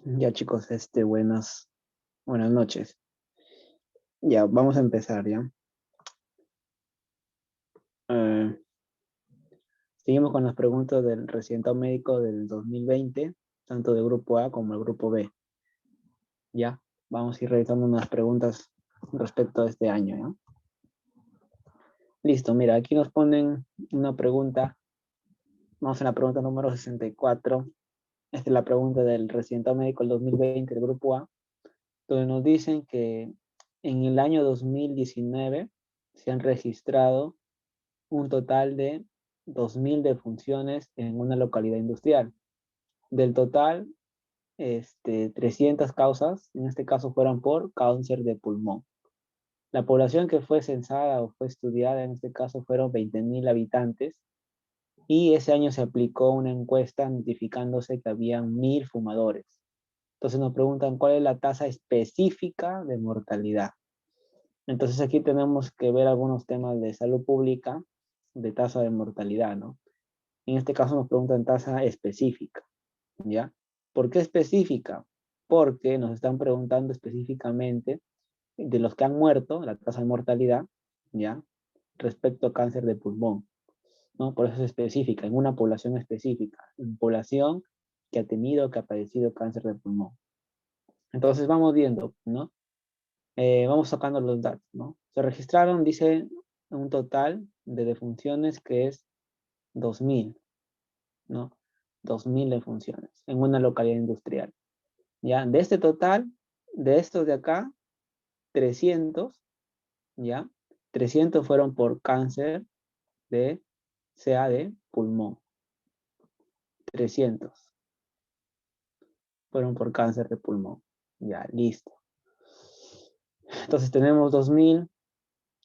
Ya chicos, buenas noches. Ya, vamos a empezar, ¿ya? Eh, Seguimos con las preguntas del reciente médico del 2020, tanto del grupo A como el grupo B, ¿ya? Vamos a ir revisando unas preguntas respecto a este año, ¿ya? Listo, mira, aquí nos ponen una pregunta. Vamos a la pregunta número 64. Esta es la pregunta del reciente médico del 2020 del grupo A, donde nos dicen que en el año 2019 se han registrado un total de 2.000 defunciones en una localidad industrial. Del total, 300 causas, en este caso fueron por cáncer de pulmón. La población que fue censada o fue estudiada en este caso fueron 20.000 habitantes y ese año se aplicó una encuesta notificándose que había 1.000 fumadores. Entonces nos preguntan cuál es la tasa específica de mortalidad. Entonces aquí tenemos que ver algunos temas de salud pública, de tasa de mortalidad, ¿no? En este caso nos preguntan tasa específica, ¿ya? ¿Por qué específica? Porque nos están preguntando específicamente de los que han muerto, la tasa de mortalidad, ¿ya? Respecto a cáncer de pulmón, ¿no? Por eso es específica, en una población específica, en población que ha tenido, que ha padecido cáncer de pulmón. Entonces vamos viendo, ¿no? Vamos sacando los datos, ¿no? Se registraron, dice, un total de defunciones que es 2.000, ¿no? 2.000 defunciones en una localidad industrial. ¿Ya? De este total, de estos de acá, 300, ¿ya? 300 fueron por cáncer de de pulmón. 300 fueron por cáncer de pulmón. Ya, listo. Entonces tenemos 2.000,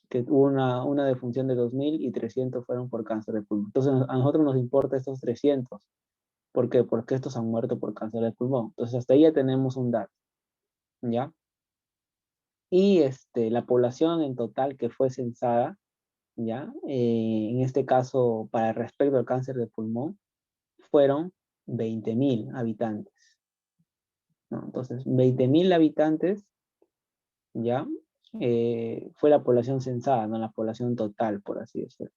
que hubo una defunción de 2.000 y 300 fueron por cáncer de pulmón. Entonces a nosotros nos importa estos 300. ¿Por qué? Porque estos han muerto por cáncer de pulmón. Entonces hasta ahí ya tenemos un dato, ¿ya? Y la población en total que fue censada, ¿ya? En este caso, para respecto al cáncer de pulmón, fueron 20.000 habitantes, ¿no? Entonces, 20.000 habitantes, ¿ya? Fue la población censada, no la población total, por así decirlo,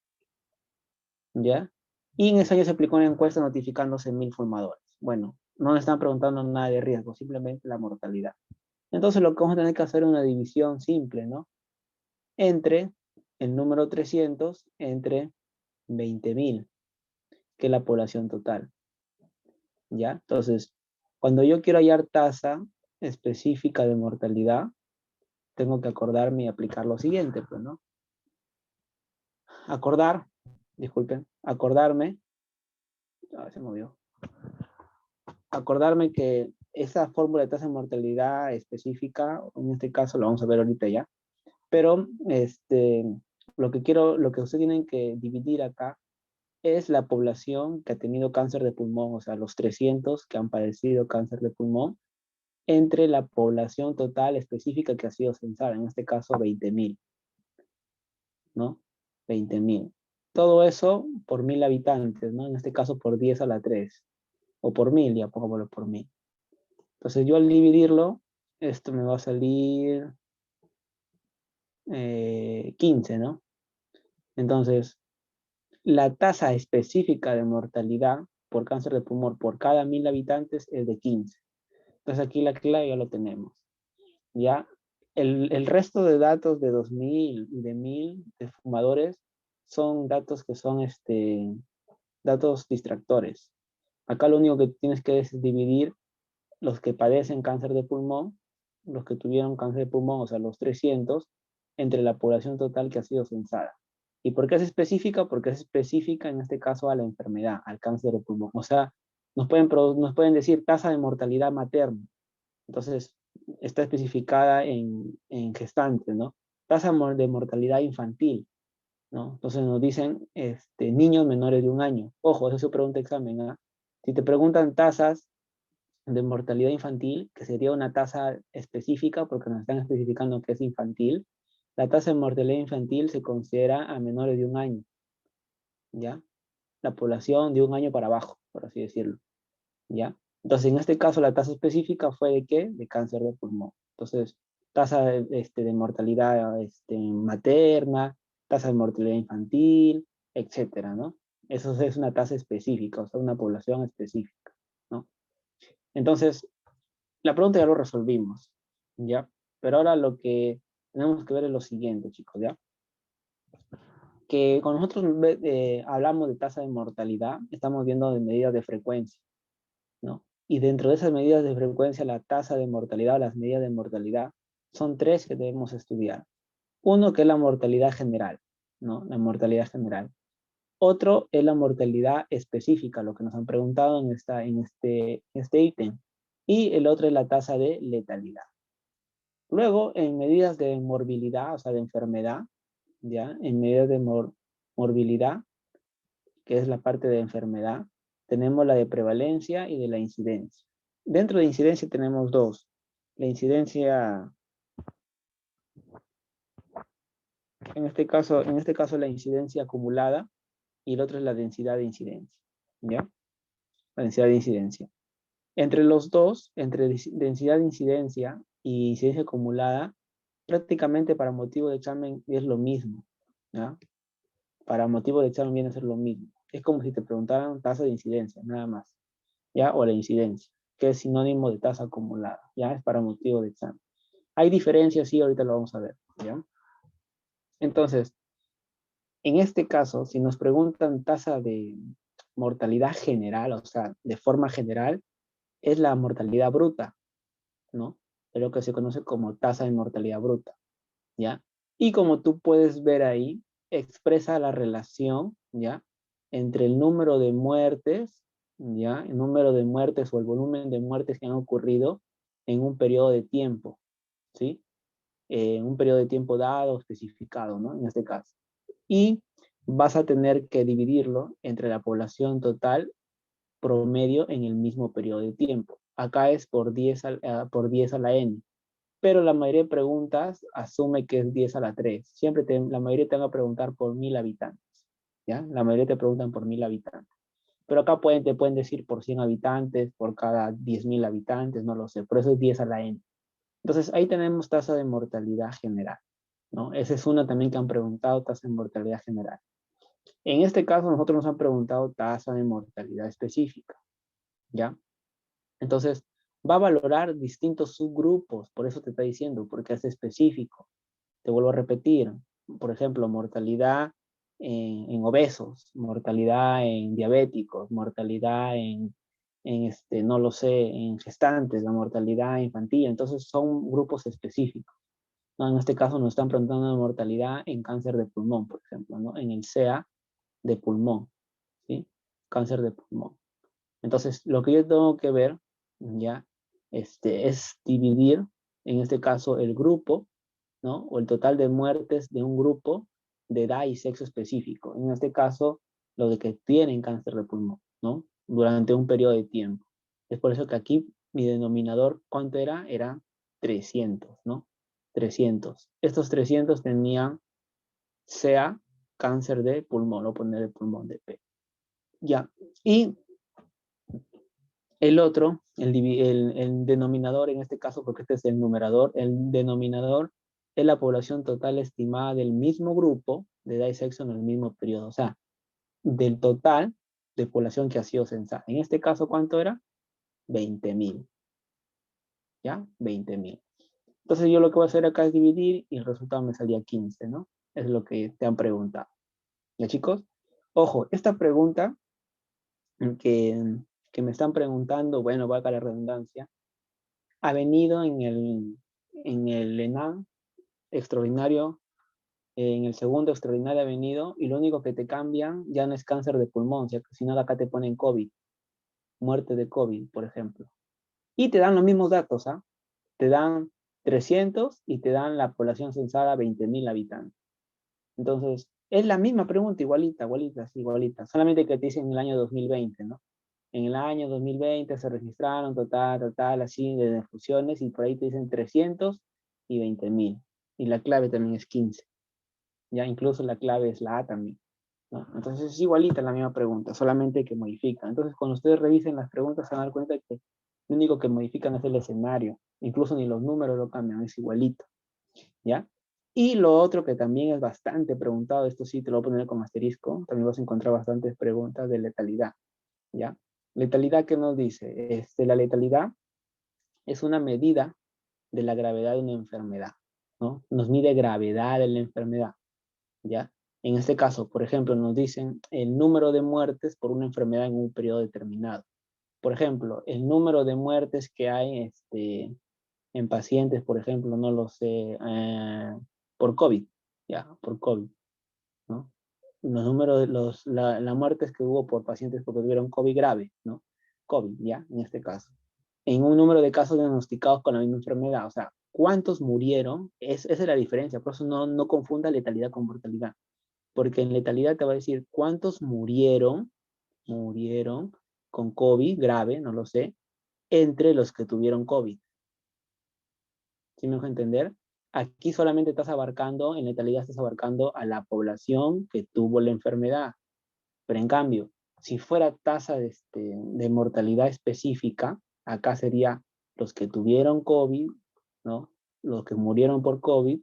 ¿ya? Y en ese año se aplicó una encuesta notificándose 1.000 fumadores. Bueno, no le están preguntando nada de riesgo, simplemente la mortalidad. Entonces, lo que vamos a tener que hacer es una división simple, ¿no? Entre el número 300 entre 20.000, que es la población total, ¿ya? Entonces, cuando yo quiero hallar tasa específica de mortalidad, tengo que acordarme y aplicar lo siguiente, pues, ¿no? Acordar, disculpen, acordarme, se movió, acordarme que esa fórmula de tasa de mortalidad específica, en este caso lo vamos a ver ahorita ya, pero lo que ustedes tienen que dividir acá es la población que ha tenido cáncer de pulmón, o sea, los 300 que han padecido cáncer de pulmón, entre la población total específica que ha sido censada, en este caso 20.000, ¿no? 20.000. Todo eso por 1.000 habitantes, ¿no? En este caso por 10 a la 3, o por 1.000, ya pongámoslo por 1.000. Entonces yo al dividirlo, esto me va a salir 15, ¿no? Entonces, la tasa específica de mortalidad por cáncer de pulmón por cada 1.000 habitantes es de 15. Entonces aquí la clave ya lo tenemos. ¿Ya? El resto de datos de 2.000 y de 1.000 de fumadores son datos que son datos distractores. Acá lo único que tienes que es dividir los que padecen cáncer de pulmón, los que tuvieron cáncer de pulmón, o sea, los 300, entre la población total que ha sido censada. ¿Y por qué es específica? Porque es específica en este caso a la enfermedad, al cáncer de pulmón. O sea, nos pueden decir tasa de mortalidad materna. Entonces, está especificada en gestantes, ¿no? Tasa de mortalidad infantil, ¿no? Entonces nos dicen niños menores de 1 año. Ojo, eso se pregunta examen, ¿ah? Si te preguntan tasas de mortalidad infantil, que sería una tasa específica porque nos están especificando que es infantil, la tasa de mortalidad infantil se considera a menores de 1 año, ¿ya? La población de 1 año para abajo, por así decirlo, ¿ya? Entonces, en este caso, la tasa específica fue ¿de qué? De cáncer de pulmón. Entonces, tasa de mortalidad materna, tasa de mortalidad infantil, etcétera, ¿no? Eso es una tasa específica, o sea, una población específica, ¿no? Entonces, la pregunta ya lo resolvimos, ¿ya? Pero ahora lo que tenemos que ver es lo siguiente, chicos, ¿ya? Que cuando nosotros hablamos de tasa de mortalidad, estamos viendo de medidas de frecuencia, ¿no? Y dentro de esas medidas de frecuencia, la tasa de mortalidad, las medidas de mortalidad, son tres que debemos estudiar. Uno que es la mortalidad general, ¿no? La mortalidad general. Otro es la mortalidad específica, lo que nos han preguntado en este ítem. Y el otro es la tasa de letalidad. Luego, en medidas de morbilidad, o sea, de enfermedad, ¿ya? En medidas de morbilidad, que es la parte de enfermedad, tenemos la de prevalencia y de la incidencia. Dentro de incidencia tenemos dos. La incidencia, en este caso la incidencia acumulada, y el otro es la densidad de incidencia, ¿ya? La densidad de incidencia. Entre los dos, entre densidad de incidencia y incidencia acumulada, prácticamente para motivo de examen es lo mismo, ¿ya? Para motivo de examen viene a ser lo mismo. Es como si te preguntaran tasa de incidencia, nada más, ¿ya? O la incidencia, que es sinónimo de tasa acumulada, ¿ya? Es para motivo de examen. Hay diferencias, sí, ahorita lo vamos a ver, ¿ya? Entonces, en este caso, si nos preguntan tasa de mortalidad general, o sea, de forma general, es la mortalidad bruta, ¿no? Es lo que se conoce como tasa de mortalidad bruta, ¿ya? Y como tú puedes ver ahí, expresa la relación, ¿ya? Entre el número de muertes, ¿ya? El número de muertes o el volumen de muertes que han ocurrido en un periodo de tiempo, ¿sí? En un periodo de tiempo dado, especificado, ¿no? En este caso. Y vas a tener que dividirlo entre la población total promedio en el mismo periodo de tiempo. Acá es por 10 por 10 a la n, pero la mayoría de preguntas asume que es 10 a la 3. Siempre la mayoría te van a preguntar por 1000 habitantes, ¿ya? La mayoría te preguntan por 1000 habitantes. Pero acá te pueden decir por 100 habitantes, por cada 10.000 habitantes, no lo sé. Por eso es 10 a la n. Entonces ahí tenemos tasa de mortalidad general, ¿no? Esa es una también que han preguntado, tasa de mortalidad general. En este caso nosotros nos han preguntado tasa de mortalidad específica, ¿ya? Entonces, va a valorar distintos subgrupos, por eso te está diciendo, porque es específico. Te vuelvo a repetir, por ejemplo, mortalidad en obesos, mortalidad en diabéticos, mortalidad no lo sé, en gestantes, la mortalidad infantil. Entonces, son grupos específicos, ¿no? En este caso nos están preguntando de mortalidad en cáncer de pulmón, por ejemplo, ¿no? En el CA de pulmón, ¿sí? Cáncer de pulmón. Entonces, lo que yo tengo que ver, ya, es dividir, en este caso, el grupo, ¿no? O el total de muertes de un grupo de edad y sexo específico. En este caso, los de que tienen cáncer de pulmón, ¿no? Durante un periodo de tiempo. Es por eso que aquí mi denominador, ¿cuánto era? Era 300, ¿no? 300. Estos 300 tenían sea cáncer de pulmón, lo poner el pulmón de P. Ya. Y el otro, el denominador en este caso, porque este es el numerador, el denominador es la población total estimada del mismo grupo de edad y sexo en el mismo periodo. O sea, del total de población que ha sido censada. En este caso, ¿cuánto era? 20.000. ¿Ya? 20.000. Entonces yo lo que voy a hacer acá es dividir y el resultado me salía 15, ¿no? Es lo que te han preguntado. ¿Ya, chicos? Ojo, esta pregunta que, que me están preguntando, bueno, va acá la redundancia, ha venido en el ENAM extraordinario, en el segundo extraordinario ha venido, y lo único que te cambian ya no es cáncer de pulmón, sino acá te ponen COVID, muerte de COVID, por ejemplo. Y te dan los mismos datos, ¿ah? Te dan 300 y te dan la población censada 20.000 habitantes. Entonces, es la misma pregunta, igualita, igualita, sí, igualita. Solamente que te dicen en el año 2020, ¿no? En el año 2020 se registraron total, así, de defunciones, y por ahí te dicen 300 y 20.000. Y la clave también es 15. Ya incluso la clave es la A también. ¿no? Entonces es igualita la misma pregunta, solamente que modifica. Entonces cuando ustedes revisen las preguntas se van a dar cuenta que lo único que modifican es el escenario. Incluso ni los números lo cambian, es igualito. ¿Ya? Y lo otro que también es bastante preguntado, esto sí te lo voy a poner con asterisco, también vas a encontrar bastantes preguntas de letalidad, ¿ya? Letalidad, ¿qué nos dice? La letalidad es una medida de la gravedad de una enfermedad, ¿no? Nos mide gravedad de la enfermedad, ¿ya? En este caso, por ejemplo, nos dicen el número de muertes por una enfermedad en un periodo determinado. Por ejemplo, el número de muertes que hay en pacientes, por ejemplo, no lo sé, por COVID, ya, por COVID, ¿no? Los números, las muertes que hubo por pacientes porque tuvieron COVID grave, ¿no? COVID, ya, en este caso. En un número de casos diagnosticados con la misma enfermedad, o sea, ¿cuántos murieron? Esa es la diferencia, por eso no confunda letalidad con mortalidad, porque en letalidad te va a decir cuántos murieron con COVID grave, no lo sé, entre los que tuvieron COVID. ¿Sí me dejo entender? Aquí solamente estás abarcando, en letalidad estás abarcando a la población que tuvo la enfermedad. Pero en cambio, si fuera tasa de mortalidad específica, acá sería los que tuvieron COVID, ¿no? Los que murieron por COVID,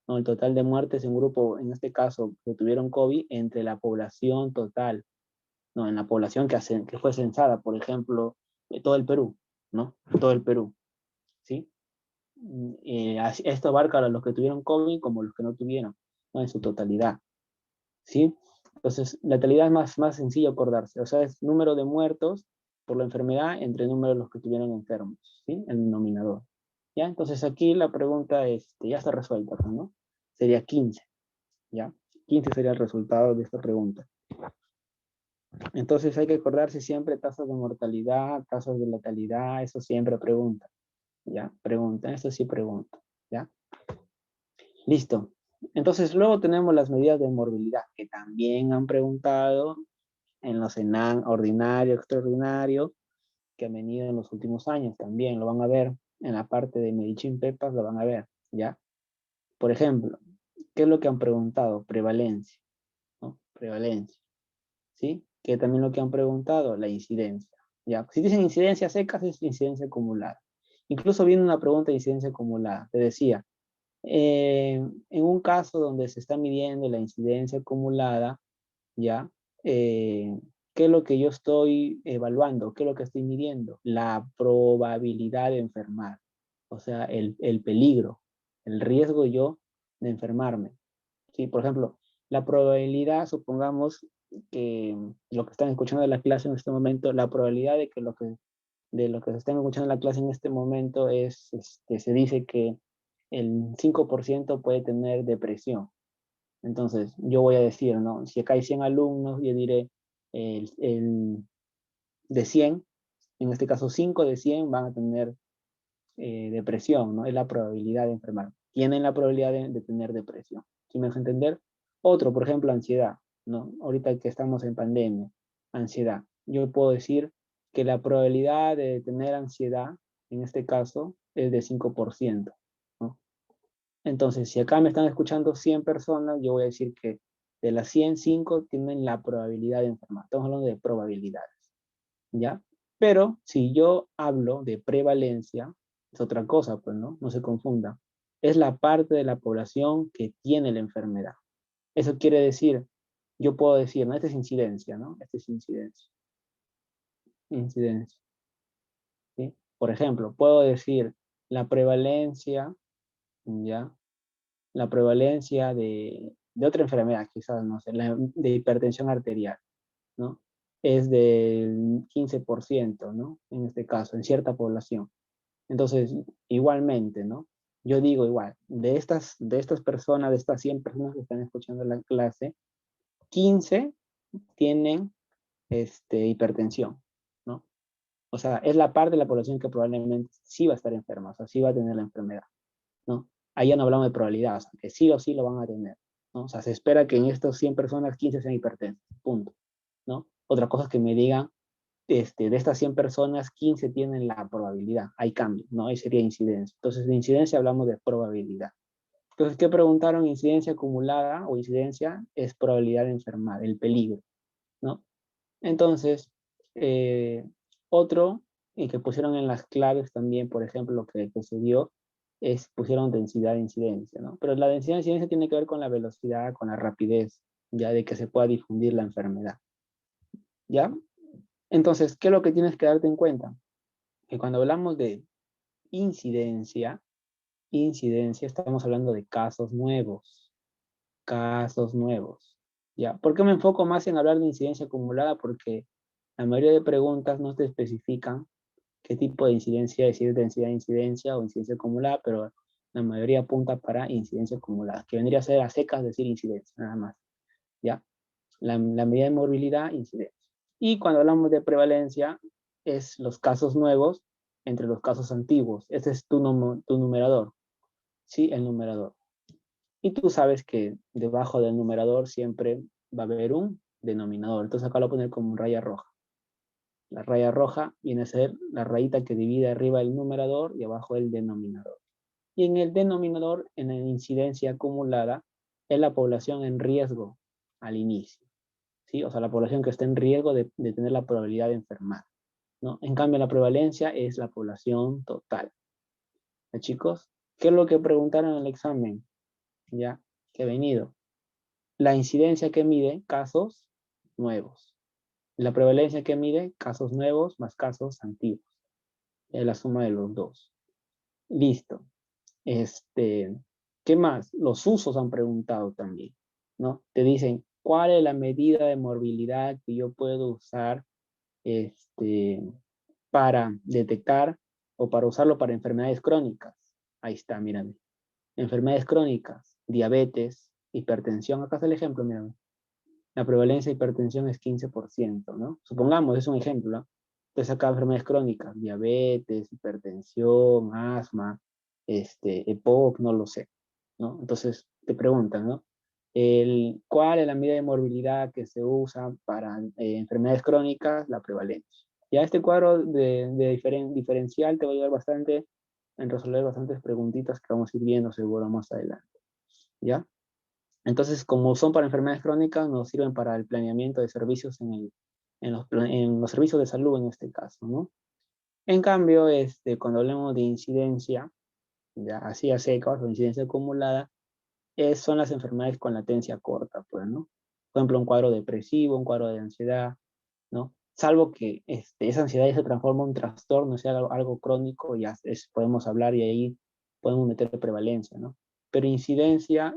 ¿no? El total de muertes en grupo, en este caso, que tuvieron COVID, entre la población total, ¿no? En la población que fue censada, por ejemplo, de todo el Perú, ¿no? Todo el Perú, ¿sí? Esto abarca a los que tuvieron COVID como los que no tuvieron, ¿no? En su totalidad, ¿sí? Entonces, la letalidad es más sencillo acordarse, o sea, es número de muertos por la enfermedad entre el número de los que estuvieron enfermos, ¿sí? El denominador. ¿Ya? Entonces aquí la pregunta ya está resuelta, ¿no? Sería 15, ¿ya? 15 sería el resultado de esta pregunta. Entonces hay que acordarse siempre tasas de mortalidad, tasas de letalidad, eso siempre pregunta, ¿ya? Pregunta, eso sí pregunta, ¿ya? Listo. Entonces luego tenemos las medidas de morbilidad, que también han preguntado en los ENAN ordinario, extraordinario, que han venido en los últimos años también, lo van a ver en la parte de Medicine Pepas, lo van a ver, ¿ya? Por ejemplo, ¿qué es lo que han preguntado? Prevalencia, ¿no? Prevalencia, ¿sí? Que también lo que han preguntado, la incidencia, ¿ya? Si dicen incidencia secas, es incidencia acumulada. Incluso viene una pregunta de incidencia acumulada, te decía, en un caso donde se está midiendo la incidencia acumulada, ¿ya? ¿Qué es lo que yo estoy evaluando? ¿Qué es lo que estoy midiendo? La probabilidad de enfermar, o sea, el peligro, el riesgo yo de enfermarme. ¿Sí? Por ejemplo, la probabilidad, supongamos que lo que están escuchando de la clase en este momento, la probabilidad de que de lo que se estén escuchando en la clase en este momento es, se dice que el 5% puede tener depresión. Entonces, yo voy a decir, ¿no? Si acá hay 100 alumnos, yo diré, de 100, en este caso 5 de 100 van a tener depresión, ¿no? Es la probabilidad de enfermar. Tienen la probabilidad de tener depresión. ¿Sí me dejo entender? Otro, por ejemplo, ansiedad, ¿no? Ahorita que estamos en pandemia, ansiedad. Yo puedo decir que la probabilidad de tener ansiedad, en este caso, es de 5%, ¿no? Entonces, si acá me están escuchando 100 personas, yo voy a decir que de las 100, 5 tienen la probabilidad de enfermar. Estamos hablando de probabilidades, ¿ya? Pero si yo hablo de prevalencia, es otra cosa, pues, ¿no? No se confunda. Es la parte de la población que tiene la enfermedad. Eso quiere decir, yo puedo decir, ¿no? Esta es incidencia, ¿no? Esta es incidencia. Incidencia, ¿sí? Por ejemplo, puedo decir la prevalencia, ¿ya? La prevalencia de otra enfermedad, quizás, no sé, de hipertensión arterial, ¿no? Es del 15%, ¿no? En este caso, en cierta población. Entonces, igualmente, ¿no? Yo digo igual, de estas personas, de estas 100 personas que están escuchando la clase, 15 tienen hipertensión, ¿no? O sea, es la parte de la población que probablemente sí va a estar enferma, o sea, sí va a tener la enfermedad, ¿no? Ahí ya no hablamos de probabilidad, o sea, que sí o sí lo van a tener, ¿no? O sea, se espera que en estas 100 personas 15 sean hipertensos, punto, ¿no? Otra cosa es que me digan, de estas 100 personas, 15 tienen la probabilidad, hay cambio, ¿no? Ahí sería incidencia. Entonces, de incidencia hablamos de probabilidad. Entonces, ¿qué preguntaron? Incidencia acumulada o incidencia es probabilidad de enfermar, el peligro, ¿no? Entonces, otro, y que pusieron en las claves también, por ejemplo, lo que se dio, es pusieron densidad de incidencia, ¿no? Pero la densidad de incidencia tiene que ver con la velocidad, con la rapidez, ya de que se pueda difundir la enfermedad, ¿ya? Entonces, ¿qué es lo que tienes que darte en cuenta? Que cuando hablamos de incidencia, estamos hablando de casos nuevos, ¿ya? ¿Por qué me enfoco más en hablar de incidencia acumulada? Porque la mayoría de preguntas no te especifican qué tipo de incidencia es, si es densidad de incidencia o incidencia acumulada, pero la mayoría apunta para incidencia acumulada, que vendría a ser a secas decir incidencia, nada más, ¿ya? La medida de morbilidad, incidencia. Y cuando hablamos de prevalencia, es los casos nuevos entre los casos antiguos. Ese es tu numerador, ¿sí? El numerador. Y tú sabes que debajo del numerador siempre va a haber un denominador. Entonces acá lo voy a poner como raya roja. La raya roja viene a ser la rayita que divide arriba el numerador y abajo el denominador. Y en el denominador, en la incidencia acumulada, es la población en riesgo al inicio, ¿sí? O sea, la población que está en riesgo de tener la probabilidad de enfermar, ¿no? En cambio, la prevalencia es la población total. ¿Ya, chicos? ¿Qué es lo que preguntaron en el examen? Ya, que he venido. La incidencia que mide casos nuevos. La prevalencia que mide casos nuevos más casos antiguos. Es la suma de los dos. Listo. ¿Qué más? Los usos han preguntado también, ¿no? Te dicen, ¿cuál es la medida de morbilidad que yo puedo usar este, para detectar o para usarlo para enfermedades crónicas? Ahí está, mírame. Enfermedades crónicas, diabetes, hipertensión. Acá está el ejemplo, mírame. La prevalencia de hipertensión es 15%, ¿no? Supongamos, es un ejemplo, ¿no? Entonces acá enfermedades crónicas, diabetes, hipertensión, asma, EPOC, no lo sé, ¿no? Entonces te preguntan, ¿no? ¿Cuál es la medida de morbilidad que se usa para enfermedades crónicas? La prevalencia. Ya este cuadro de diferencial te va a ayudar bastante en resolver bastantes preguntitas que vamos a ir viendo seguro más adelante, ¿ya? Entonces, como son para enfermedades crónicas, nos sirven para el planeamiento de servicios en los servicios de salud en este caso, ¿no? En cambio, cuando hablamos de incidencia, ya así a secas o incidencia acumulada, son las enfermedades con latencia corta, pues, ¿no? Por ejemplo, un cuadro depresivo, un cuadro de ansiedad, ¿no? Salvo que esa ansiedad ya se transforma en un trastorno, sea algo crónico, ya podemos hablar y ahí podemos meter prevalencia, ¿no? Pero incidencia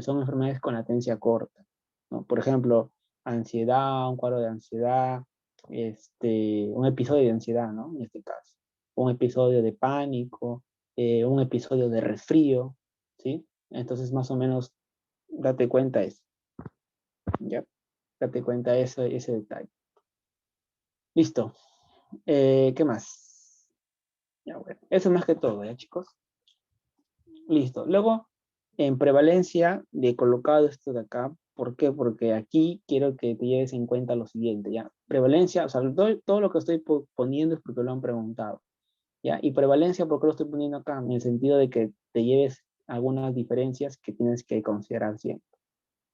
son enfermedades con latencia corta, ¿no? Por ejemplo, ansiedad, un cuadro de ansiedad, un episodio de ansiedad, ¿no? En este caso, un episodio de pánico, un episodio de resfrío, ¿sí? Entonces, más o menos, date cuenta eso, ¿ya? Date cuenta ese detalle. Listo. ¿Qué más? Ya, bueno, eso más que todo, ¿ya, chicos? Listo. Luego, en prevalencia, de colocado esto de acá. ¿Por qué? Porque aquí quiero que te lleves en cuenta lo siguiente, ¿ya? Prevalencia, o sea, todo lo que estoy poniendo es porque lo han preguntado, ¿ya? Y prevalencia, ¿por qué lo estoy poniendo acá? En el sentido de que te lleves algunas diferencias que tienes que considerar siempre,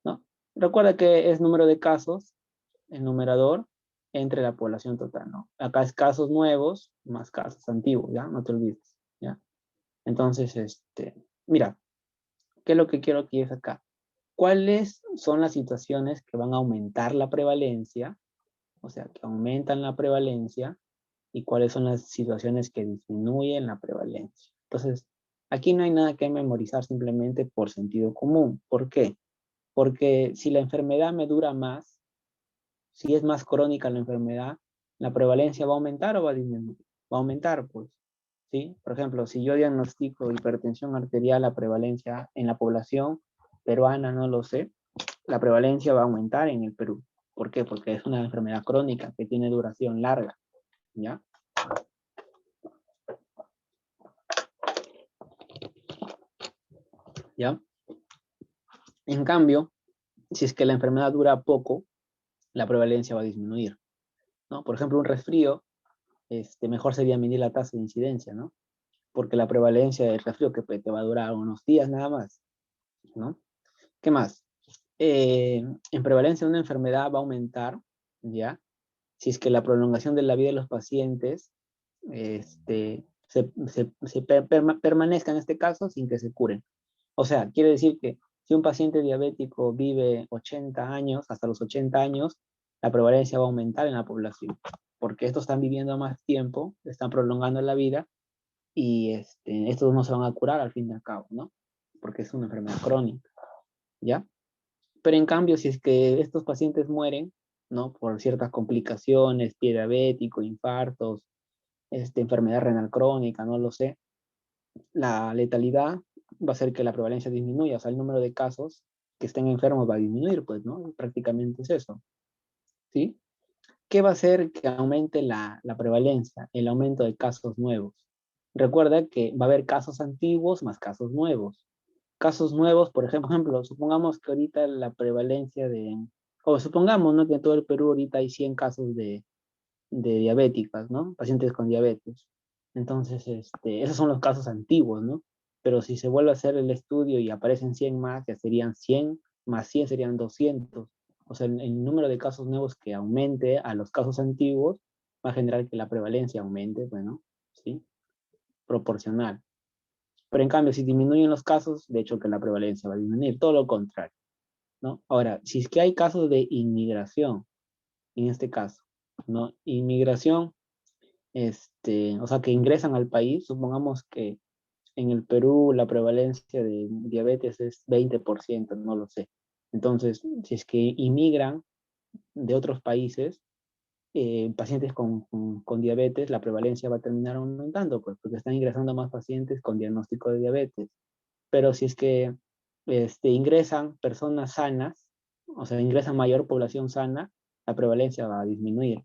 ¿no? Recuerda que es número de casos, el numerador, entre la población total, ¿no? Acá es casos nuevos más casos antiguos, ¿ya? No te olvides, ¿ya? Entonces, mira, ¿qué es lo que quiero que es acá? ¿Cuáles son las situaciones que van a aumentar la prevalencia? O sea, que aumentan la prevalencia, y cuáles son las situaciones que disminuyen la prevalencia. Entonces, aquí no hay nada que memorizar simplemente por sentido común. ¿Por qué? Porque si la enfermedad me dura más, si es más crónica la enfermedad, ¿la prevalencia va a aumentar o va a disminuir? Va a aumentar, pues, ¿sí? Por ejemplo, si yo diagnostico hipertensión arterial, la prevalencia en la población peruana, no lo sé, la prevalencia va a aumentar en el Perú. ¿Por qué? Porque es una enfermedad crónica que tiene duración larga, ¿ya? ¿Ya? En cambio, si es que la enfermedad dura poco, la prevalencia va a disminuir, ¿no? Por ejemplo, un resfrío, mejor sería medir la tasa de incidencia, ¿no? Porque la prevalencia del resfrío que te va a durar unos días nada más, ¿no? ¿Qué más? En prevalencia de una enfermedad va a aumentar, ¿ya? Si es que la prolongación de la vida de los pacientes permanezca en este caso sin que se curen. O sea, quiere decir que si un paciente diabético vive 80 años, hasta los 80 años, la prevalencia va a aumentar en la población, porque estos están viviendo más tiempo, están prolongando la vida y estos no se van a curar al fin y al cabo, ¿no? Porque es una enfermedad crónica, ¿ya? Pero en cambio, si es que estos pacientes mueren, ¿no? Por ciertas complicaciones, pie diabético, infartos, enfermedad renal crónica, no lo sé, la letalidad va a hacer que la prevalencia disminuya, o sea, el número de casos que estén enfermos va a disminuir, pues, ¿no? Prácticamente es eso, ¿sí? ¿Qué va a hacer que aumente la prevalencia? El aumento de casos nuevos. Recuerda que va a haber casos antiguos más casos nuevos. Casos nuevos, por ejemplo, supongamos que ahorita la prevalencia o supongamos, ¿no? Que en todo el Perú ahorita hay 100 casos de diabéticas, ¿no? Pacientes con diabetes. Entonces, esos son los casos antiguos, ¿no? Pero si se vuelve a hacer el estudio y aparecen 100 más, ya serían 100, más 100 serían 200. O sea, el número de casos nuevos que aumente a los casos antiguos va a generar que la prevalencia aumente, bueno, ¿sí? Proporcional. Pero en cambio, si disminuyen los casos, de hecho que la prevalencia va a disminuir, todo lo contrario, ¿no? Ahora, si es que hay casos de inmigración, en este caso, ¿no? Inmigración, o sea, que ingresan al país, supongamos que en el Perú la prevalencia de diabetes es 20%, no lo sé. Entonces, si es que inmigran de otros países, pacientes con diabetes, la prevalencia va a terminar aumentando, pues, porque están ingresando más pacientes con diagnóstico de diabetes. Pero si es que ingresan personas sanas, o sea, ingresa mayor población sana, la prevalencia va a disminuir,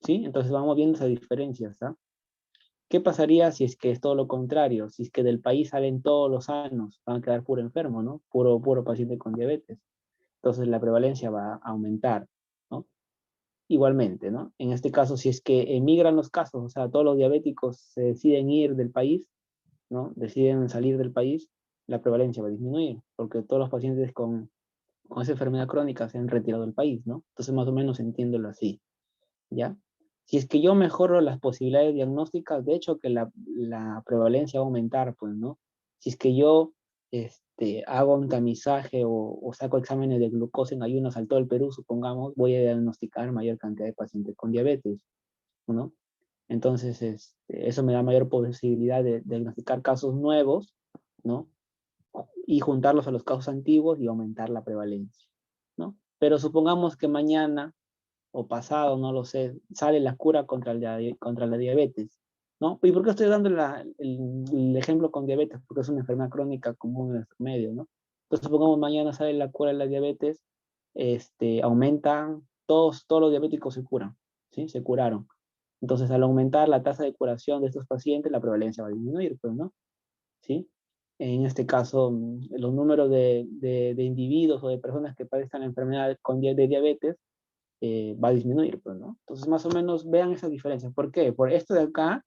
¿sí? Entonces vamos viendo esas diferencias, ¿ah? ¿Qué pasaría si es que es todo lo contrario? Si es que del país salen todos los sanos, van a quedar puro enfermo, ¿no? Puro paciente con diabetes. Entonces la prevalencia va a aumentar, ¿no? Igualmente, ¿no? En este caso, si es que emigran los casos, o sea, todos los diabéticos se deciden ir del país, ¿no? Deciden salir del país, la prevalencia va a disminuir, porque todos los pacientes con esa enfermedad crónica se han retirado del país, ¿no? Entonces, más o menos entiéndolo así, ¿ya? Si es que yo mejoro las posibilidades diagnósticas, de hecho que la prevalencia va a aumentar, pues, ¿no? Si es que yo hago un tamizaje o saco exámenes de glucosa en ayunas al todo el Perú, supongamos, voy a diagnosticar mayor cantidad de pacientes con diabetes, ¿no? Entonces, eso me da mayor posibilidad de diagnosticar casos nuevos, ¿no? Y juntarlos a los casos antiguos y aumentar la prevalencia, ¿no? Pero supongamos que mañana o pasado, no lo sé, sale la cura contra la diabetes, ¿no? ¿Y por qué estoy dando el ejemplo con diabetes? Porque es una enfermedad crónica común en nuestro medio, ¿no? Entonces, supongamos mañana sale la cura de la diabetes, aumentan, todos los diabéticos se curan, ¿sí? Se curaron. Entonces, al aumentar la tasa de curación de estos pacientes, la prevalencia va a disminuir, pues, ¿no? ¿Sí? En este caso, los números de individuos o de personas que padezcan la enfermedad de diabetes va a disminuir, pues, ¿no? Entonces, más o menos vean esa diferencia. ¿Por qué? Por esto de acá,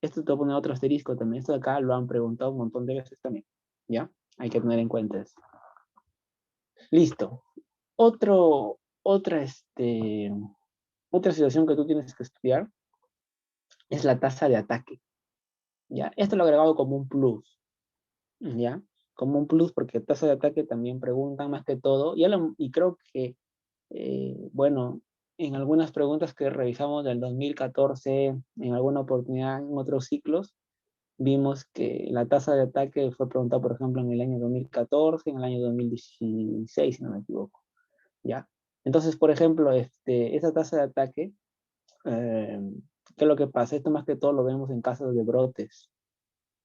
esto te voy a poner otro asterisco también, esto de acá lo han preguntado un montón de veces también, ¿ya? Hay que tener en cuenta eso. Listo. Otra, otra situación que tú tienes que estudiar es la tasa de ataque, ¿ya? Esto lo he agregado como un plus, ¿ya? Como un plus porque tasa de ataque también preguntan más que todo, y creo que bueno, en algunas preguntas que revisamos del 2014, en alguna oportunidad en otros ciclos, vimos que la tasa de ataque fue preguntada, por ejemplo, en el año 2014, en el año 2016, si no me equivoco, ¿ya? Entonces, por ejemplo, esa tasa de ataque, eh, ¿qué es lo que pasa? Esto más que todo lo vemos en casos de brotes,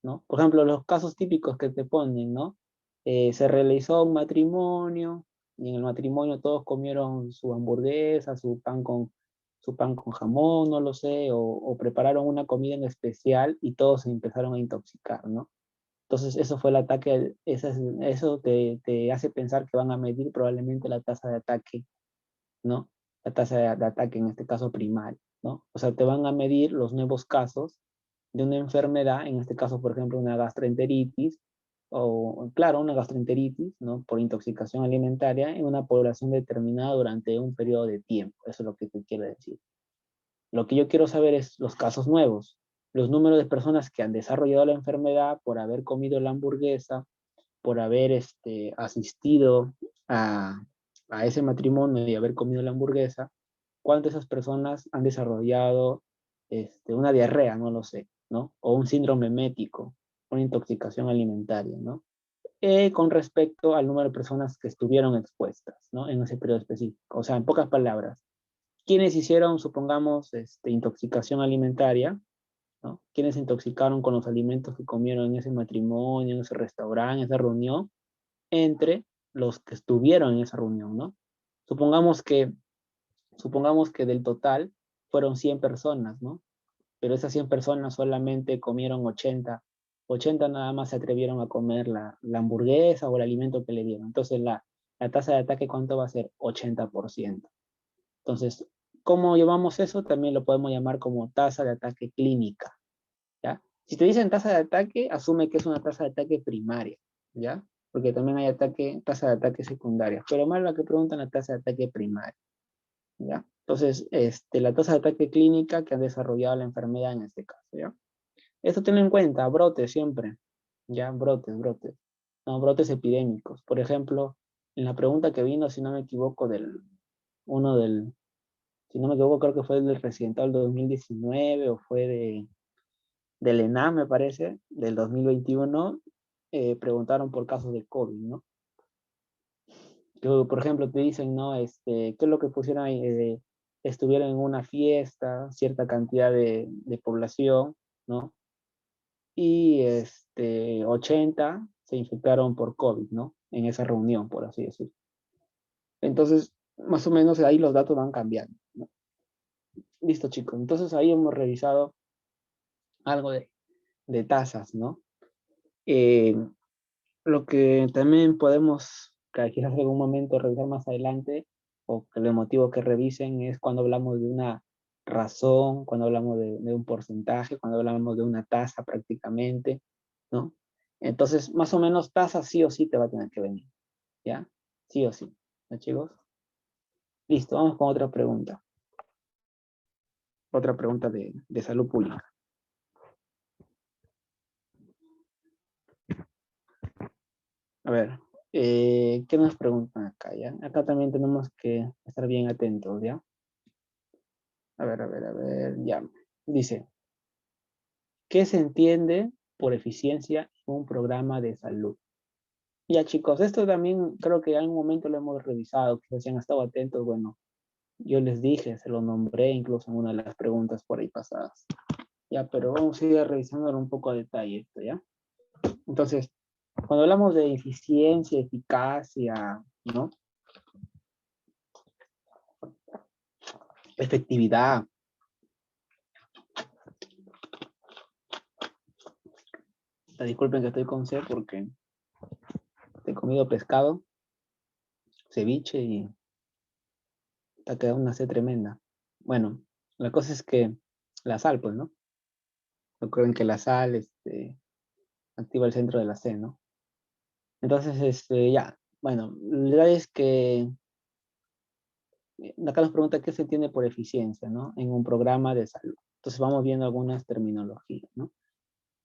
¿no? Por ejemplo, los casos típicos que te ponen, ¿no? Se realizó un matrimonio y en el matrimonio todos comieron su hamburguesa, su pan con jamón, no lo sé, o prepararon una comida en especial y todos se empezaron a intoxicar, ¿no? Entonces, eso fue el ataque, eso te hace pensar que van a medir probablemente la tasa de ataque, ¿no? La tasa de ataque, en este caso primario, ¿no? O sea, te van a medir los nuevos casos de una enfermedad, en este caso, por ejemplo, una gastroenteritis o claro, una gastroenteritis, ¿no? Por intoxicación alimentaria en una población determinada durante un periodo de tiempo. Eso es lo que te quiero decir. Lo que yo quiero saber es los casos nuevos, los números de personas que han desarrollado la enfermedad por haber comido la hamburguesa, por haber asistido a, a ese matrimonio y haber comido la hamburguesa, cuántas de esas personas han desarrollado una diarrea, no lo sé, ¿no? O un síndrome mético, una intoxicación alimentaria, ¿no? Con respecto al número de personas que estuvieron expuestas, ¿no? En ese periodo específico. O sea, en pocas palabras, ¿quiénes hicieron, supongamos, intoxicación alimentaria? ¿No? ¿Quiénes se intoxicaron con los alimentos que comieron en ese matrimonio, en ese restaurante, en esa reunión? Entre los que estuvieron en esa reunión, ¿no? Supongamos que, supongamos que del total fueron 100 personas, ¿no? Pero esas 100 personas solamente comieron 80. 80 nada más se atrevieron a comer la hamburguesa o el alimento que le dieron. Entonces la tasa de ataque, ¿cuánto va a ser? 80%. Entonces, ¿cómo llamamos eso? También lo podemos llamar como tasa de ataque clínica, ¿ya? Si te dicen tasa de ataque, asume que es una tasa de ataque primaria, ¿ya? Porque también hay tasa de ataque secundaria, pero más lo que preguntan la tasa de ataque primaria, ¿ya? Entonces, la tasa de ataque clínica que ha desarrollado la enfermedad en este caso, ¿ya? Esto ten en cuenta, brotes siempre, ¿ya? Brotes, brotes. No, brotes epidémicos. Por ejemplo, en la pregunta que vino, si no me equivoco, uno del, si no me equivoco, creo que fue del Residencial 2019 o fue del ENAM, me parece, del 2021, preguntaron por casos de COVID, ¿no? Que, por ejemplo, te dicen, ¿no? ¿Qué es lo que pusieron ahí? Estuvieron en una fiesta, cierta cantidad de población, ¿no? Y 80 se infectaron por COVID, ¿no? En esa reunión, por así decirlo. Entonces, más o menos ahí los datos van cambiando, ¿no? Listo, chicos. Entonces ahí hemos revisado algo de tasas, ¿no? Eh, lo que también podemos, que quizás en algún momento revisar más adelante, o que el motivo que revisen es cuando hablamos de una razón, cuando hablamos de un porcentaje, cuando hablamos de una tasa prácticamente, ¿no? Entonces, más o menos tasa sí o sí te va a tener que venir, ¿ya? Sí o sí, ¿ya, chicos? Listo, vamos con otra pregunta. Otra pregunta de salud pública. A ver, ¿qué nos preguntan acá, ya? Acá también tenemos que estar bien atentos, ¿ya? A ver, ya. Dice, ¿qué se entiende por eficiencia en un programa de salud? Ya, chicos, esto también creo que en algún momento lo hemos revisado, que si han estado atentos, bueno, yo les dije, se lo nombré incluso en una de las preguntas por ahí pasadas. Ya, pero vamos a ir revisándolo un poco a detalle esto, ¿ya? Entonces, cuando hablamos de eficiencia, eficacia, ¿no? Efectividad. Disculpen que estoy con sed porque he comido pescado, ceviche y te ha quedado una sed tremenda. Bueno, la cosa es que la sal, pues, ¿no? Recuerden que la sal activa el centro de la sed, ¿no? Entonces, ya, bueno, la verdad es que acá nos pregunta qué se entiende por eficiencia, ¿no? En un programa de salud. Entonces vamos viendo algunas terminologías, ¿no?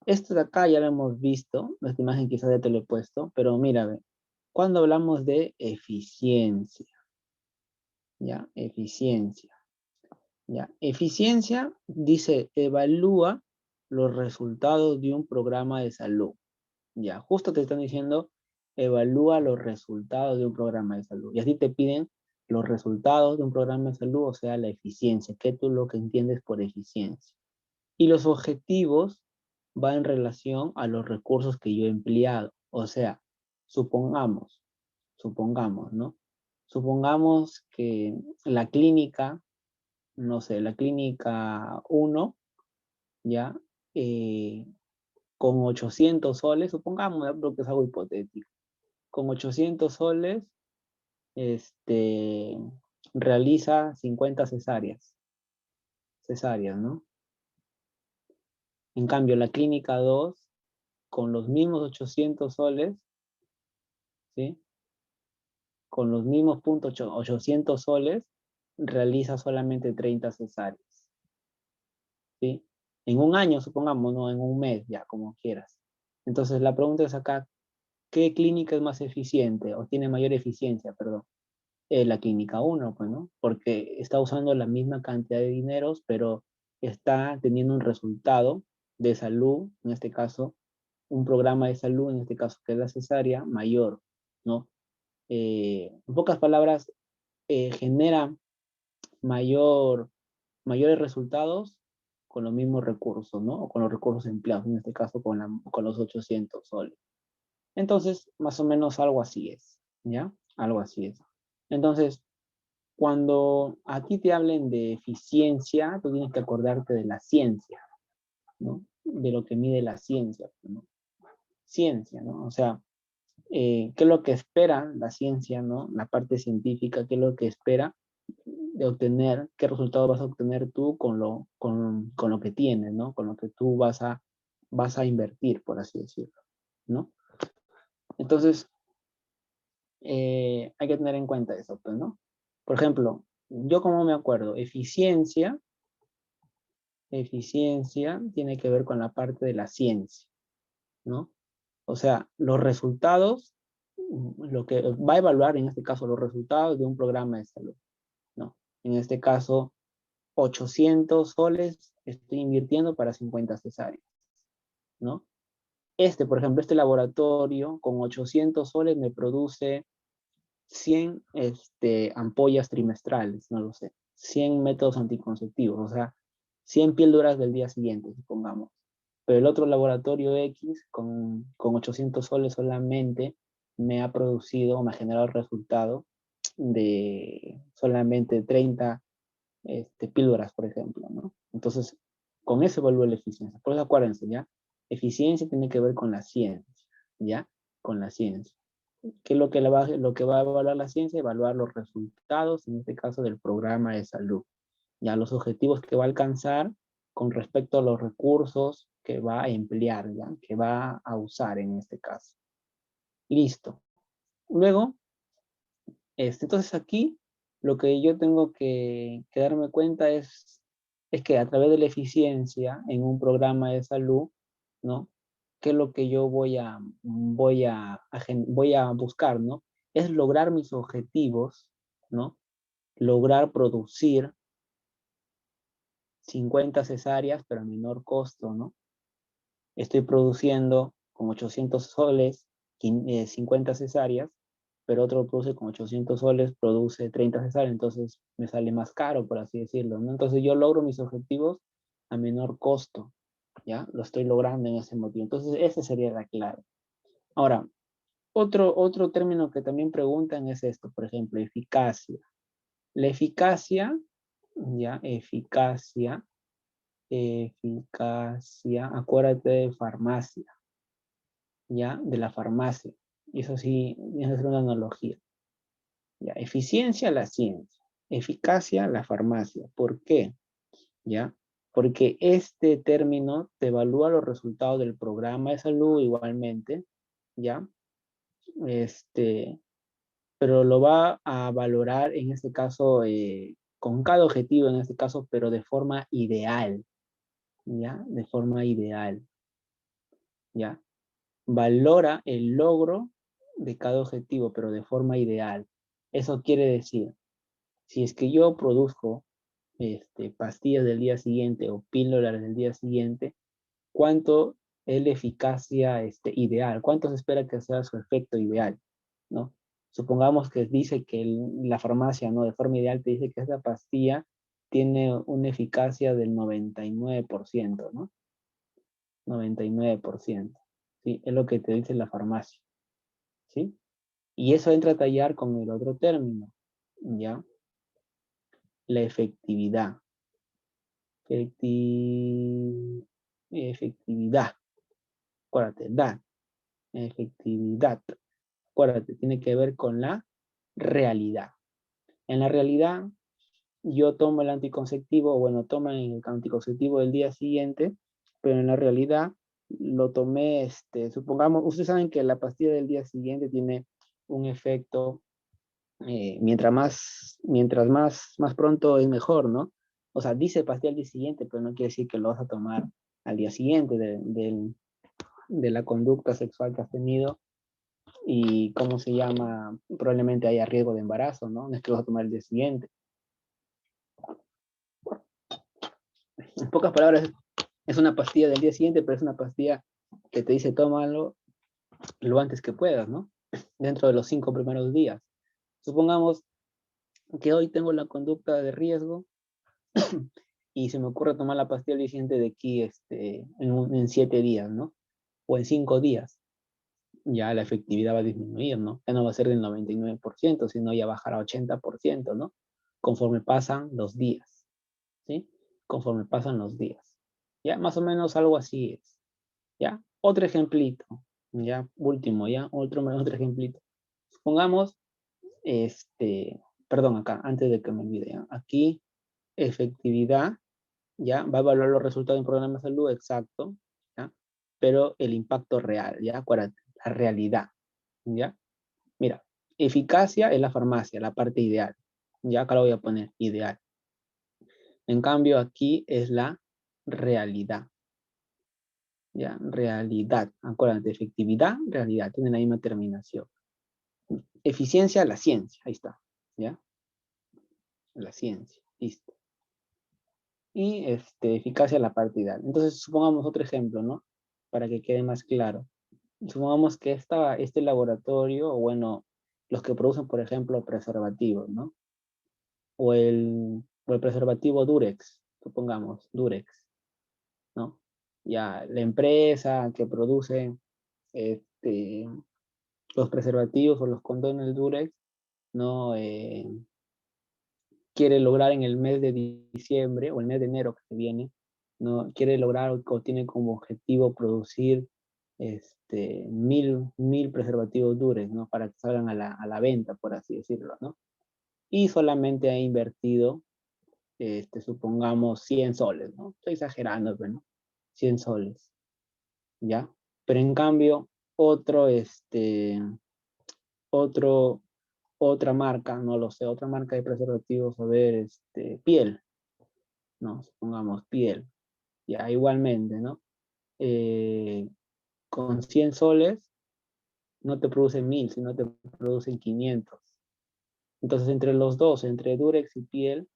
Esto de acá ya lo hemos visto, esta imagen quizás ya te lo he puesto, pero mira, ve, cuando hablamos de eficiencia, ¿ya? Eficiencia. Ya, eficiencia dice evalúa los resultados de un programa de salud. Ya, justo te están diciendo evalúa los resultados de un programa de salud. Y así te piden los resultados de un programa de salud, o sea, la eficiencia, que tú lo que entiendes por eficiencia. Y los objetivos van en relación a los recursos que yo he empleado. O sea, supongamos, ¿no? Supongamos que la clínica, no sé, la clínica 1, ya, eh, con 800 soles, supongamos, ya, porque es algo hipotético, con 800 soles, este, realiza 50 cesáreas, ¿no? En cambio, la clínica 2 con los mismos 800 soles, ¿sí? Con los mismos 800 soles, realiza solamente 30 cesáreas, ¿sí? En un año, supongamos, no en un mes, ya como quieras. Entonces la pregunta es acá, ¿qué clínica es más eficiente o tiene mayor eficiencia, perdón? La clínica 1, pues, ¿no? Porque está usando la misma cantidad de dineros, pero está teniendo un resultado de salud, en este caso, un programa de salud, en este caso que es la cesárea, mayor, ¿no? En pocas palabras, genera mayor, mayores resultados con los mismos recursos, ¿no? O con los recursos empleados, en este caso con los 800 soles. Entonces, más o menos algo así es, ¿ya? Algo así es. Entonces, cuando a ti te hablen de eficiencia, tú tienes que acordarte de la ciencia, ¿no? De lo que mide la ciencia, ¿no? Ciencia, ¿no? O sea, ¿qué es lo que espera la ciencia, ¿no? La parte científica, qué es lo que espera de obtener, qué resultado vas a obtener tú con lo que tienes, ¿no? Con lo que tú vas a invertir, por así decirlo, ¿no? Entonces, hay que tener en cuenta eso, pues, ¿no? Por ejemplo, yo como me acuerdo, eficiencia tiene que ver con la parte de la ciencia, ¿no? O sea, los resultados, lo que va a evaluar en este caso los resultados de un programa de salud, ¿no? En este caso, 800 soles estoy invirtiendo para 50 cesáreas, ¿no? Por ejemplo, este laboratorio con 800 soles me produce 100 ampollas trimestrales, no lo sé, 100 métodos anticonceptivos, o sea, 100 píldoras del día siguiente, supongamos. Pero el otro laboratorio X, con 800 soles solamente, me ha producido, me ha generado el resultado de solamente 30 píldoras, por ejemplo, ¿no? Entonces, con eso evalúo la eficiencia. Por eso acuérdense, ¿ya? Eficiencia tiene que ver con la ciencia, ¿ya? Con la ciencia. ¿Qué es lo que va a evaluar la ciencia? Evaluar los resultados, en este caso, del programa de salud. Ya los objetivos que va a alcanzar con respecto a los recursos que va a emplear, ¿ya? Que va a usar en este caso. Listo. Luego, entonces aquí lo que yo tengo que darme cuenta es que a través de la eficiencia en un programa de salud, ¿no? ¿Qué es lo que yo voy a buscar, ¿no? Es lograr mis objetivos, ¿no? Lograr producir 50 cesáreas, pero a menor costo, ¿no? Estoy produciendo con 800 soles 50 cesáreas, pero otro produce con 800 soles, produce 30 cesáreas, entonces me sale más caro, por así decirlo, ¿no? Entonces yo logro mis objetivos a menor costo, ¿ya? Lo estoy logrando en ese motivo. Entonces esa sería la clave. Ahora, otro término que también preguntan es esto, por ejemplo, eficacia. La eficacia, ¿ya? Eficacia, acuérdate de farmacia, ¿ya? De la farmacia. Y eso sí, es una analogía. ¿Ya? Eficiencia, la ciencia. Eficacia, la farmacia. ¿Por qué? ¿Ya? Porque este término te evalúa los resultados del programa de salud igualmente, ¿ya? Pero lo va a valorar en este caso con cada objetivo, en este caso, pero de forma ideal, ¿ya? De forma ideal, ¿ya? Valora el logro de cada objetivo, pero de forma ideal. Eso quiere decir, si es que yo produzco pastillas del día siguiente o píldoras del día siguiente, ¿cuánto es la eficacia ideal? ¿Cuánto se espera que sea su efecto ideal? ¿No? Supongamos que dice que la farmacia, ¿no? De forma ideal te dice que esta pastilla tiene una eficacia del 99%, ¿no? 99%. ¿Sí? Es lo que te dice la farmacia, ¿sí? Y eso entra a tallar con el otro término, ¿ya? La efectividad. Efectividad. Acuérdate, efectividad. Acuérdate, tiene que ver con la realidad. En la realidad, yo tomo el anticonceptivo, bueno, tomo el anticonceptivo del día siguiente, pero en la realidad lo tomé, supongamos, ustedes saben que la pastilla del día siguiente tiene un efecto, mientras más pronto es mejor, ¿no? O sea, dice pastilla al día siguiente, pero no quiere decir que lo vas a tomar al día siguiente de la conducta sexual que has tenido y, ¿cómo se llama? Probablemente haya riesgo de embarazo, ¿no? No es que lo vas a tomar el día siguiente. En pocas palabras, es una pastilla del día siguiente, pero es una pastilla que te dice tómalo lo antes que puedas, ¿no? Dentro de los 5 primeros días. Supongamos que hoy tengo la conducta de riesgo y se me ocurre tomar la pastilla al día siguiente de aquí en 7 días, ¿no? O en 5 días. Ya la efectividad va a disminuir, ¿no? Ya no va a ser del 99%, sino ya bajará a 80%, ¿no? Conforme pasan los días, ¿sí? Conforme pasan los días. Ya, más o menos algo así es. ¿Ya? Otro ejemplito, ya, último, ya, otro ejemplito. Supongamos, perdón, acá, antes de que me olvide, ¿ya? Aquí, efectividad, ya, va a evaluar los resultados de un programa de salud, exacto, ya, pero el impacto real, ya, acuérdate, la realidad, ya. Mira, eficacia es la farmacia, la parte ideal, ya acá lo voy a poner, ideal. En cambio, aquí es la realidad, ya, realidad, acuérdate, efectividad, realidad, tienen la misma terminación. Eficiencia, la ciencia, ahí está, ¿ya? La ciencia, listo. Y eficacia, la parte ideal. Entonces, supongamos otro ejemplo, ¿no? Para que quede más claro. Supongamos que este laboratorio, o bueno, los que producen, por ejemplo, preservativos, ¿no? O el preservativo Durex, supongamos, Durex, ¿no? Ya, la empresa que produce este, los preservativos o los condones Durex, ¿no? Quiere lograr en el mes de diciembre o el mes de enero que se viene, ¿no? Quiere lograr o tiene como objetivo producir 1000 preservativos Durex, ¿no? Para que salgan a la venta, por así decirlo, ¿no? Y solamente ha invertido, supongamos, 100 soles, ¿no? Estoy exagerando, pero ¿no? 100 soles, ¿ya? Pero en cambio, otro, otra marca, no lo sé, otra marca de preservativos, a ver, piel, ¿no? Supongamos piel, ya igualmente, ¿no? Eh, con 100 soles no te producen 1000, sino te producen 500. Entonces, entre los dos, entre Durex y piel,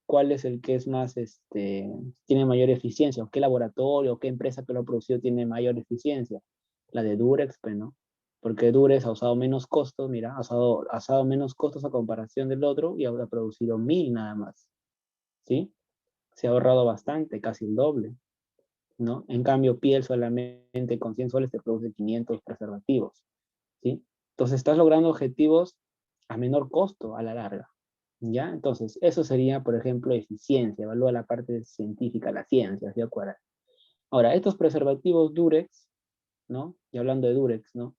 ¿cuál es el que es más, tiene mayor eficiencia? ¿O qué laboratorio o qué empresa que lo ha producido tiene mayor eficiencia? La de Durex, pues, ¿no? Porque Durex ha usado menos costos, mira, ha usado menos costos a comparación del otro y ha producido 1000 nada más, ¿sí? Se ha ahorrado bastante, casi el doble, ¿no? En cambio, piel solamente con 100 soles te produce 500 preservativos, ¿sí? Entonces estás logrando objetivos a menor costo a la larga, ¿ya? Entonces, eso sería, por ejemplo, eficiencia, evalúa la parte científica, la ciencia, ¿de acuerdo? Ahora, estos preservativos Durex, ¿no? Y hablando de Durex, ¿no?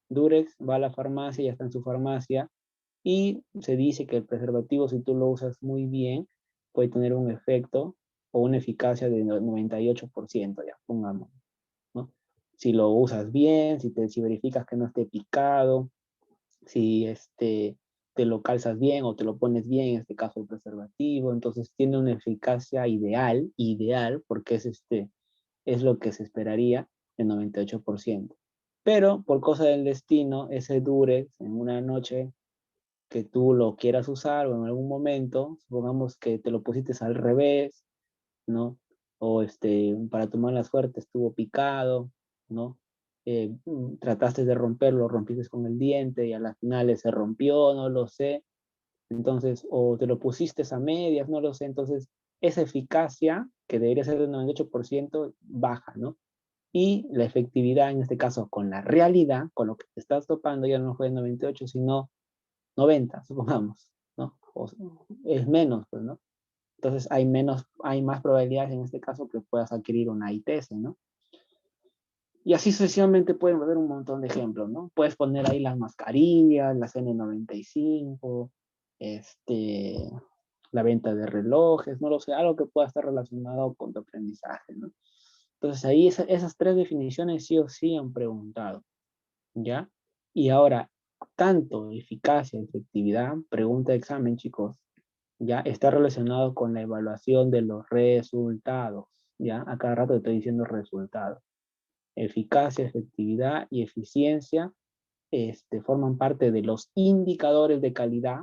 Durex va a la farmacia, ya está en su farmacia, y se dice que el preservativo, si tú lo usas muy bien, puede tener un efecto o una eficacia de 98%, ya, pongamos, ¿no? Si lo usas bien, si verificas que no esté picado, si te lo calzas bien o te lo pones bien, en este caso el preservativo, entonces tiene una eficacia ideal, porque es lo que se esperaría, el 98%. Pero por cosa del destino, ese Durex en una noche que tú lo quieras usar o en algún momento, supongamos que te lo pusiste al revés, ¿no? O para tu mala suerte estuvo picado, ¿no? Trataste de romperlo, rompiste con el diente y a las finales se rompió, no lo sé. Entonces, o te lo pusiste a medias, no lo sé. Entonces, esa eficacia, que debería ser del 98%, baja, ¿no? Y la efectividad, en este caso, con la realidad, con lo que te estás topando, ya no fue 98, sino 90, supongamos, ¿no? Es menos, pues, ¿no? Entonces hay más probabilidades en este caso que puedas adquirir una ITS, ¿no? Y así sucesivamente pueden haber un montón de ejemplos, ¿no? Puedes poner ahí las mascarillas, las N95, la venta de relojes, no lo sé, algo que pueda estar relacionado con tu aprendizaje, ¿no? Entonces ahí esas tres definiciones sí o sí han preguntado, ¿ya? Y ahora, tanto eficacia, efectividad, pregunta de examen, chicos, ya está relacionado con la evaluación de los resultados, ¿ya? A cada rato estoy diciendo resultados. Eficacia, efectividad y eficiencia forman parte de los indicadores de calidad,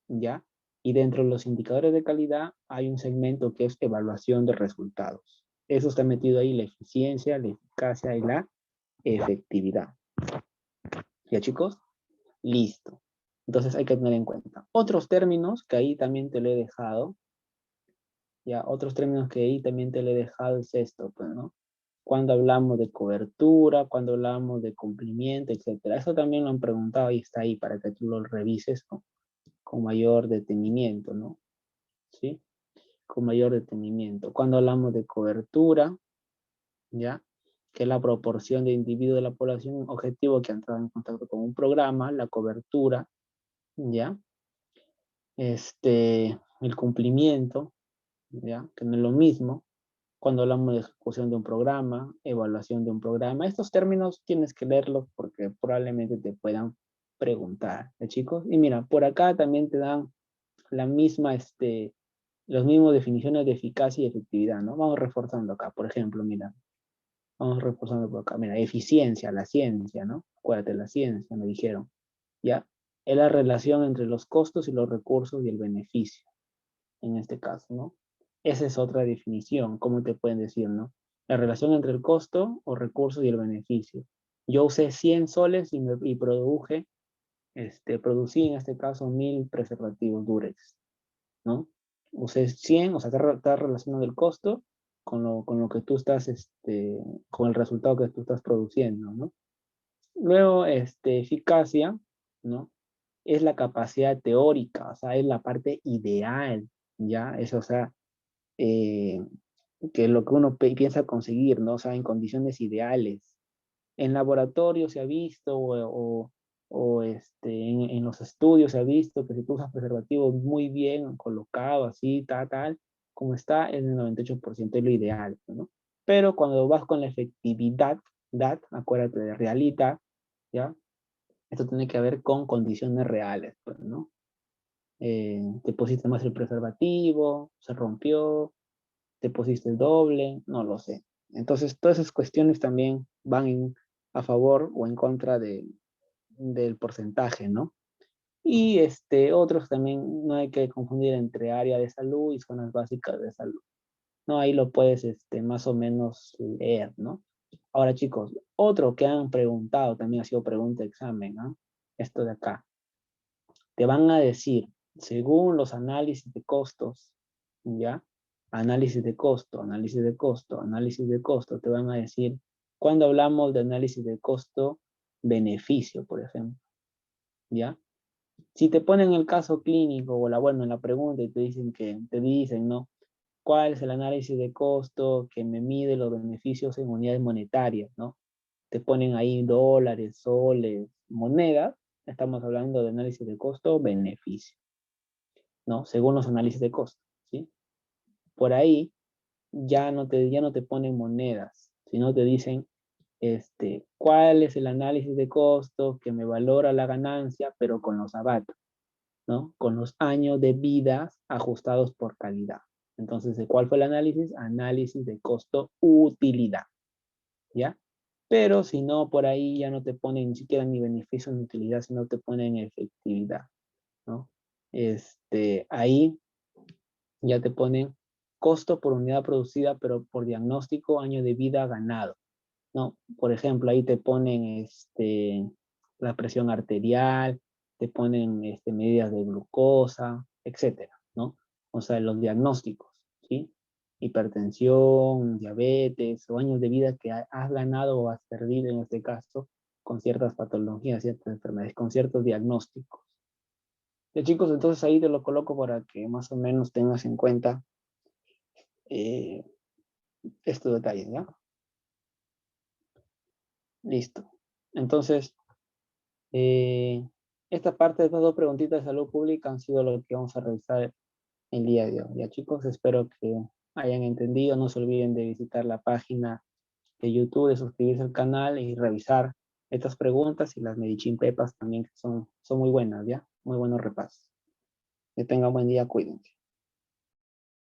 ¿ya? Y dentro de los indicadores de calidad hay un segmento que es evaluación de resultados. Eso está metido ahí, la eficiencia, la eficacia y la efectividad. ¿Ya, chicos? Listo. Entonces hay que tener en cuenta. Otros términos que ahí también te lo he dejado, ya, otros términos que ahí también te lo he dejado es esto, pues, ¿no? Cuando hablamos de cobertura, cuando hablamos de cumplimiento, etcétera. Eso también lo han preguntado y está ahí para que tú lo revises con mayor detenimiento, ¿no? ¿Sí? Con mayor detenimiento. Cuando hablamos de cobertura, ¿ya? Que es la proporción de individuos de la población objetivo que han entrado en contacto con un programa, la cobertura, ¿ya? El cumplimiento, ¿ya? Que no es lo mismo. Cuando hablamos de ejecución de un programa, evaluación de un programa, estos términos tienes que leerlos porque probablemente te puedan preguntar, ¿eh, chicos? Y mira, por acá también te dan la misma, los mismos definiciones de eficacia y efectividad, ¿no? Vamos reforzando acá, por ejemplo, mira, vamos reforzando por acá, mira, eficiencia, la ciencia, ¿no? Acuérdate, la ciencia, me dijeron, ¿ya? Es la relación entre los costos y los recursos y el beneficio, en este caso, ¿no? Esa es otra definición, ¿cómo te pueden decir, no? La relación entre el costo o recursos y el beneficio. Yo usé 100 soles y producí en este caso 1000 preservativos Durex, ¿no? Usé 100, o sea, está relacionado el costo con lo que tú estás, con el resultado que tú estás produciendo, ¿no? Luego, eficacia, ¿no? Es la capacidad teórica, o sea, es la parte ideal, ¿ya? Es, o sea, eh, que lo que uno piensa conseguir, ¿no? O sea, en condiciones ideales. En laboratorio se ha visto, en los estudios se ha visto que si tú usas preservativos muy bien colocados, así, tal, como está, es el 98% es lo ideal, ¿no? Pero cuando vas con la efectividad, acuérdate de realita, ¿ya? Esto tiene que ver con condiciones reales, pues, ¿no? Te pusiste más el preservativo, se rompió, te pusiste el doble, no lo sé. Entonces, todas esas cuestiones también van a favor o en contra del porcentaje, ¿no? Y otros también no hay que confundir entre área de salud y zonas básicas de salud. No, ahí lo puedes más o menos leer, ¿no? Ahora, chicos, otro que han preguntado, también ha sido pregunta de examen, ¿no? Esto de acá. Te van a decir, según los análisis de costos, ¿ya? Análisis de costo, análisis de costo, análisis de costo, te van a decir, cuando hablamos de análisis de costo-beneficio, por ejemplo, ¿ya? Si te ponen el caso clínico o bueno, en la pregunta y te dicen, ¿no? ¿Cuál es el análisis de costo que me mide los beneficios en unidades monetarias, ¿no? Te ponen ahí dólares, soles, monedas, estamos hablando de análisis de costo-beneficio, ¿no? Según los análisis de costo, ¿sí? Por ahí ya no te ponen monedas, sino te dicen, ¿cuál es el análisis de costo que me valora la ganancia, pero con los ABAT, ¿no? Con los años de vida ajustados por calidad. Entonces, ¿cuál fue el análisis? Análisis de costo-utilidad, ¿ya? Pero si no, por ahí ya no te ponen ni siquiera ni beneficio ni utilidad, sino te ponen efectividad, ¿no? Ahí ya te ponen costo por unidad producida, pero por diagnóstico, año de vida ganado, ¿no? Por ejemplo, ahí te ponen la presión arterial, te ponen medidas de glucosa, etcétera, ¿no? O sea, los diagnósticos, ¿sí? Hipertensión, diabetes o años de vida que has ganado o has perdido en este caso con ciertas patologías, ciertas enfermedades, con ciertos diagnósticos. Chicos, entonces ahí te lo coloco para que más o menos tengas en cuenta eh, estos detalles, ¿ya? Listo. Entonces, eh, esta parte de estas dos preguntitas de salud pública han sido lo que vamos a revisar el día de hoy. Ya, chicos, espero que hayan entendido. No se olviden de visitar la página de YouTube, de suscribirse al canal y revisar estas preguntas y las Medellín Pepas también, que son muy buenas, ¿ya? Muy buenos repasos. Que tengan buen día, cuídense.